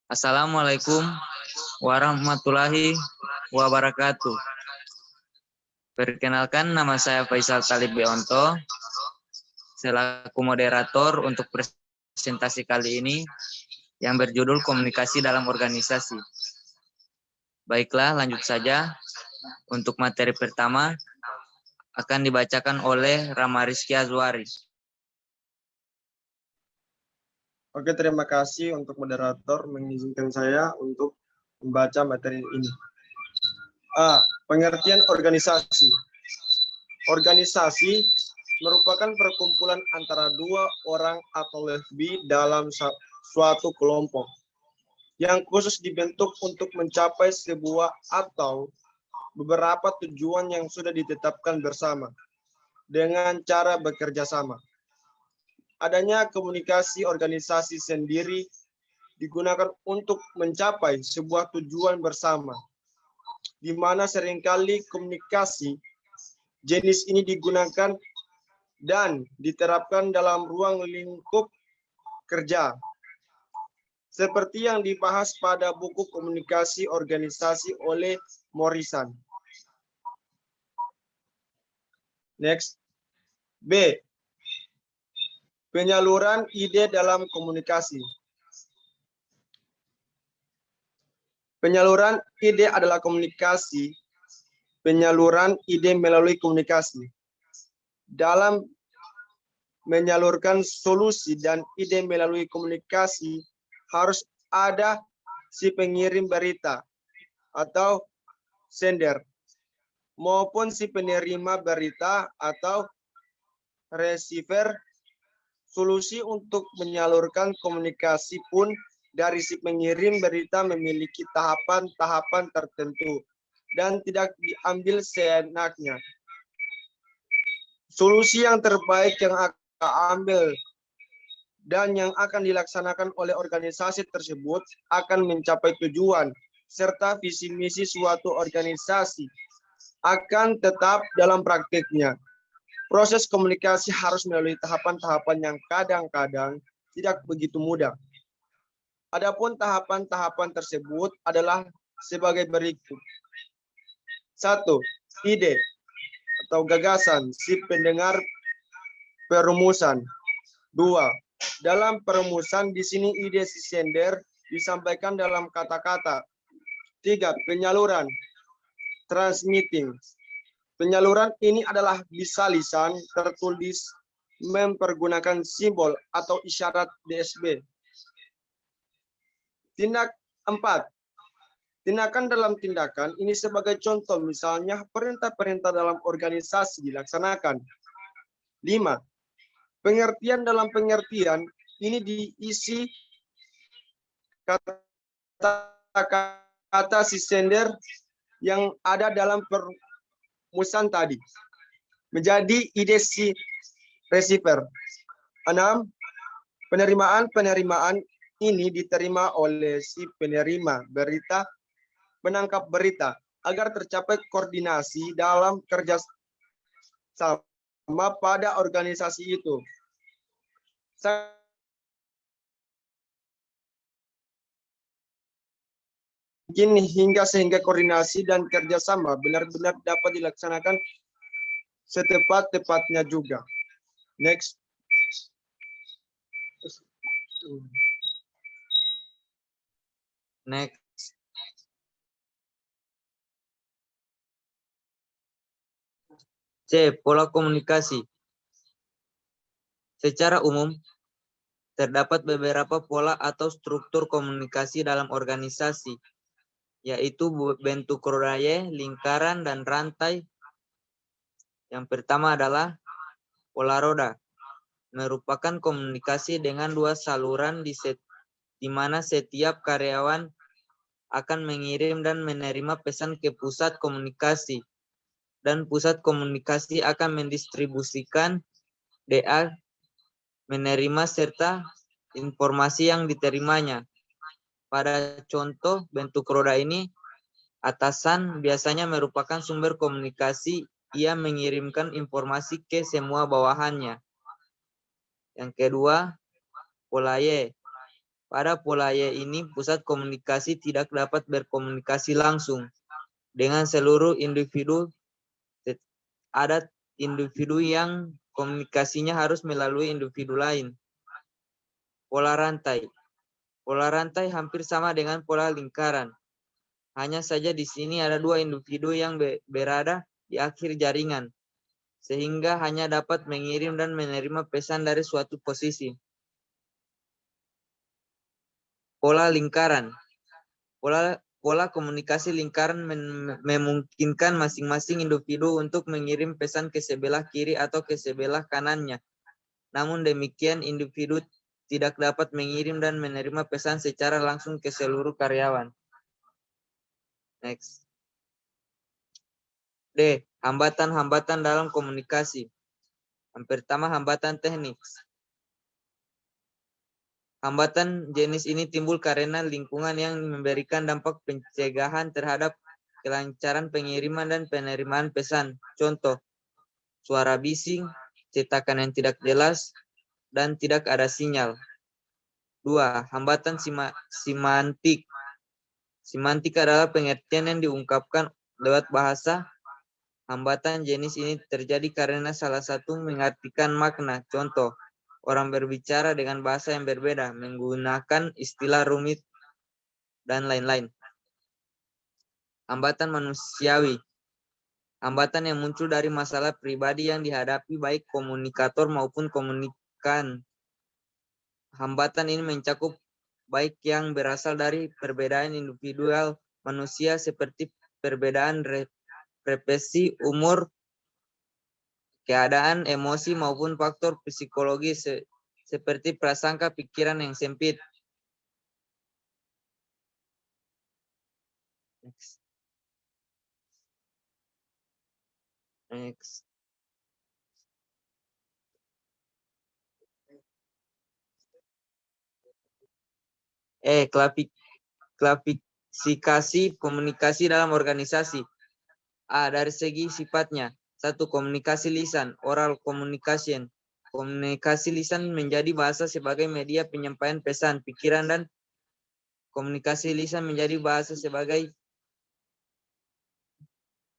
Assalamualaikum warahmatullahi wabarakatuh. Perkenalkan, nama saya Faisal Talib Beonto, selaku moderator untuk presentasi kali ini yang berjudul Komunikasi dalam Organisasi. Baiklah, lanjut saja. Untuk materi pertama akan dibacakan oleh Rama Rizky Azwari. Oke, terima kasih untuk moderator mengizinkan saya untuk membaca materi ini. A. Pengertian organisasi. Organisasi merupakan perkumpulan antara dua orang atau lebih dalam suatu kelompok yang khusus dibentuk untuk mencapai sebuah atau beberapa tujuan yang sudah ditetapkan bersama dengan cara bekerja sama. Adanya komunikasi organisasi sendiri digunakan untuk mencapai sebuah tujuan bersama, di mana seringkali komunikasi jenis ini digunakan dan diterapkan dalam ruang lingkup kerja, seperti yang dibahas pada buku Komunikasi Organisasi oleh Morrison. Next. B. Penyaluran ide dalam komunikasi. Penyaluran ide adalah komunikasi, penyaluran ide melalui komunikasi. Dalam menyalurkan solusi dan ide melalui komunikasi, harus ada si pengirim berita atau sender, maupun si penerima berita atau receiver. Solusi untuk menyalurkan komunikasi pun dari si pengirim berita memiliki tahapan-tahapan tertentu dan tidak diambil seenaknya. Solusi yang terbaik yang akan ambil dan yang akan dilaksanakan oleh organisasi tersebut akan mencapai tujuan serta visi misi suatu organisasi akan tetap dalam praktiknya. Proses komunikasi harus melalui tahapan-tahapan yang kadang-kadang tidak begitu mudah. Adapun tahapan-tahapan tersebut adalah sebagai berikut. 1. Ide atau gagasan si pendengar perumusan. 2. Dalam perumusan di sini ide si sender disampaikan dalam kata-kata. 3. Penyaluran, transmitting. Penyaluran ini adalah bisa lisan, tertulis, mempergunakan simbol atau isyarat DSB. Tindak 4. Tindakan dalam tindakan ini sebagai contoh, misalnya perintah-perintah dalam organisasi dilaksanakan. 5. Pengertian dalam pengertian ini diisi kata-kata si sender yang ada dalam perumusan tadi menjadi ide si receiver. 6. Penerimaan ini diterima oleh si penerima berita, penangkap berita, agar tercapai koordinasi dalam kerja sama pada organisasi itu. Sehingga koordinasi dan kerjasama benar-benar dapat dilaksanakan setepat-tepatnya juga. Next. Next. C. Pola komunikasi. Secara umum, terdapat beberapa pola atau struktur komunikasi dalam organisasi, yaitu bentuk roda, lingkaran, dan rantai. Yang pertama adalah pola roda, merupakan komunikasi dengan dua saluran di mana setiap karyawan akan mengirim dan menerima pesan ke pusat komunikasi, dan pusat komunikasi akan mendistribusikan DA, menerima serta informasi yang diterimanya. Pada contoh bentuk roda ini, atasan biasanya merupakan sumber komunikasi. Ia mengirimkan informasi ke semua bawahannya. Yang kedua, pola Y, Pada pola Y ini, pusat komunikasi tidak dapat berkomunikasi langsung dengan seluruh individu. Ada individu yang komunikasinya harus melalui individu lain. Pola rantai. Pola rantai hampir sama dengan pola lingkaran. Hanya saja di sini ada dua individu yang berada di akhir jaringan, sehingga hanya dapat mengirim dan menerima pesan dari suatu posisi. Pola lingkaran. Pola komunikasi lingkaran memungkinkan masing-masing individu untuk mengirim pesan ke sebelah kiri atau ke sebelah kanannya. Namun demikian, individu tidak dapat mengirim dan menerima pesan secara langsung ke seluruh karyawan. Next. D. Hambatan-hambatan dalam komunikasi. Yang pertama, hambatan teknik. Hambatan jenis ini timbul karena lingkungan yang memberikan dampak pencegahan terhadap kelancaran pengiriman dan penerimaan pesan. Contoh, suara bising, cetakan yang tidak jelas, dan tidak ada sinyal. 2. Hambatan simantik. Simantik adalah pengertian yang diungkapkan lewat bahasa. Hambatan jenis ini terjadi karena salah satu mengartikan makna. Contoh, orang berbicara dengan bahasa yang berbeda, menggunakan istilah rumit, dan lain-lain. Hambatan manusiawi. Hambatan yang muncul dari masalah pribadi yang dihadapi baik komunikator maupun komunikan. Hambatan ini mencakup baik yang berasal dari perbedaan individual manusia seperti perbedaan represi, umur, keadaan, emosi, maupun faktor psikologis seperti prasangka pikiran yang sempit. Next. Klasifikasi komunikasi dalam organisasi. A. Dari segi sifatnya. 1. Komunikasi lisan, oral communication. Komunikasi lisan menjadi bahasa sebagai media penyampaian pesan, pikiran, dan komunikasi lisan menjadi bahasa sebagai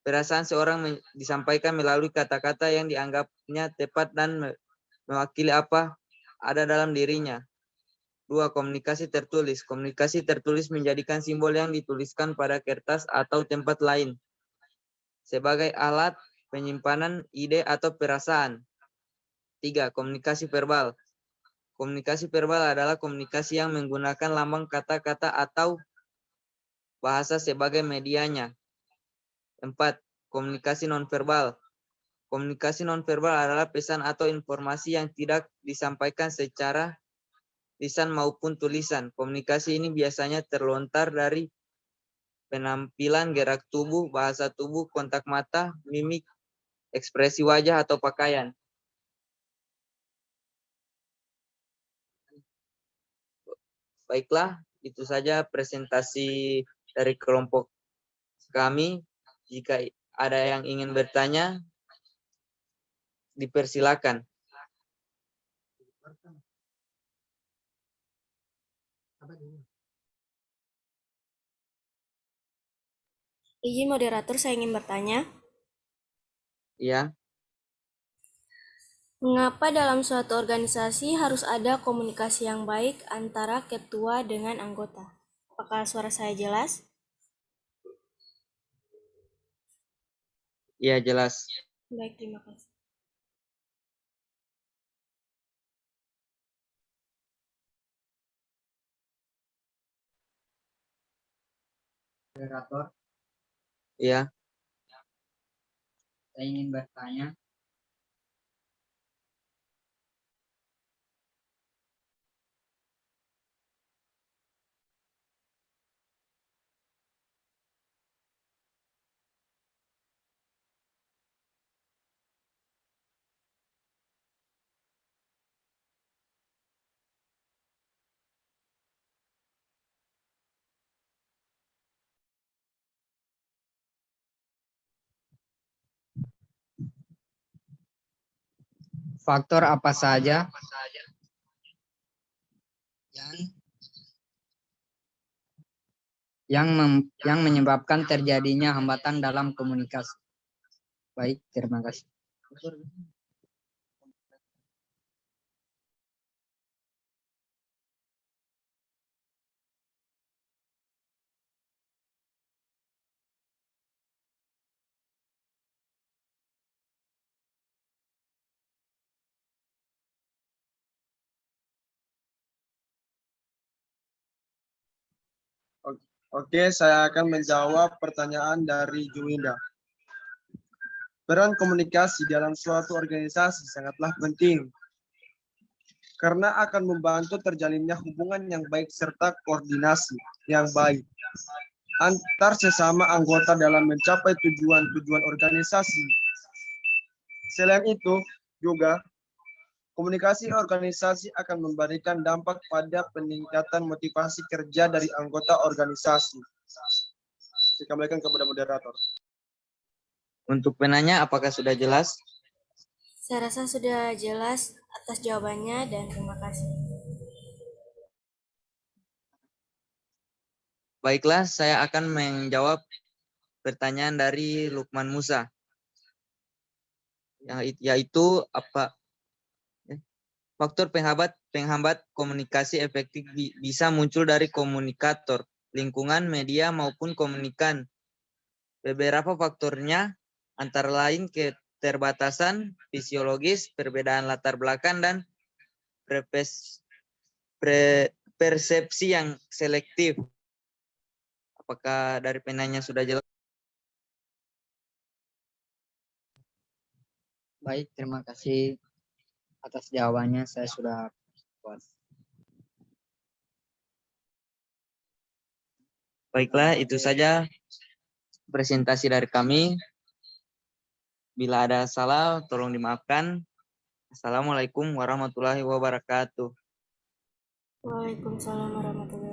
perasaan seorang disampaikan melalui kata-kata yang dianggapnya tepat dan mewakili apa ada dalam dirinya. 2. Komunikasi tertulis. Komunikasi tertulis menjadikan simbol yang dituliskan pada kertas atau tempat lain sebagai alat penyimpanan ide atau perasaan. 3. Komunikasi verbal. Komunikasi verbal adalah komunikasi yang menggunakan lambang, kata-kata, atau bahasa sebagai medianya. 4. Komunikasi nonverbal. Komunikasi nonverbal adalah pesan atau informasi yang tidak disampaikan secara lisan maupun tulisan. Komunikasi ini biasanya terlontar dari penampilan, gerak tubuh, bahasa tubuh, kontak mata, mimik, ekspresi wajah, atau pakaian. Baiklah, itu saja presentasi dari kelompok kami. Jika ada yang ingin bertanya, dipersilakan. Izin moderator, saya ingin bertanya. Ya. Mengapa dalam suatu organisasi harus ada komunikasi yang baik antara ketua dengan anggota? Apakah suara saya jelas? Ya, jelas. Baik, terima kasih. Moderator, Ya. saya ingin bertanya. Faktor apa saja yang yang menyebabkan terjadinya hambatan dalam komunikasi. Baik, terima kasih. Oke, saya akan menjawab pertanyaan dari Juwinda. Peran komunikasi dalam suatu organisasi sangatlah penting karena akan membantu terjalinnya hubungan yang baik serta koordinasi yang baik antar sesama anggota dalam mencapai tujuan-tujuan organisasi. Selain itu, juga komunikasi organisasi akan memberikan dampak pada peningkatan motivasi kerja dari anggota organisasi. Saya kembalikan kepada moderator. Untuk penanya, apakah sudah jelas? Saya rasa sudah jelas atas jawabannya dan terima kasih. Baiklah, saya akan menjawab pertanyaan dari Lukman Musa. Yaitu apa? Faktor penghambat komunikasi efektif bisa muncul dari komunikator, lingkungan, media, maupun komunikan. Beberapa faktornya antara lain keterbatasan fisiologis, perbedaan latar belakang, dan persepsi yang selektif. Apakah dari penanya sudah jelas? Baik, terima kasih atas jawabannya. Saya sudah puas. Baiklah, itu saja presentasi dari kami. Bila ada salah, tolong dimaafkan. Assalamualaikum warahmatullahi wabarakatuh. Waalaikumsalam warahmatullahi wabarakatuh.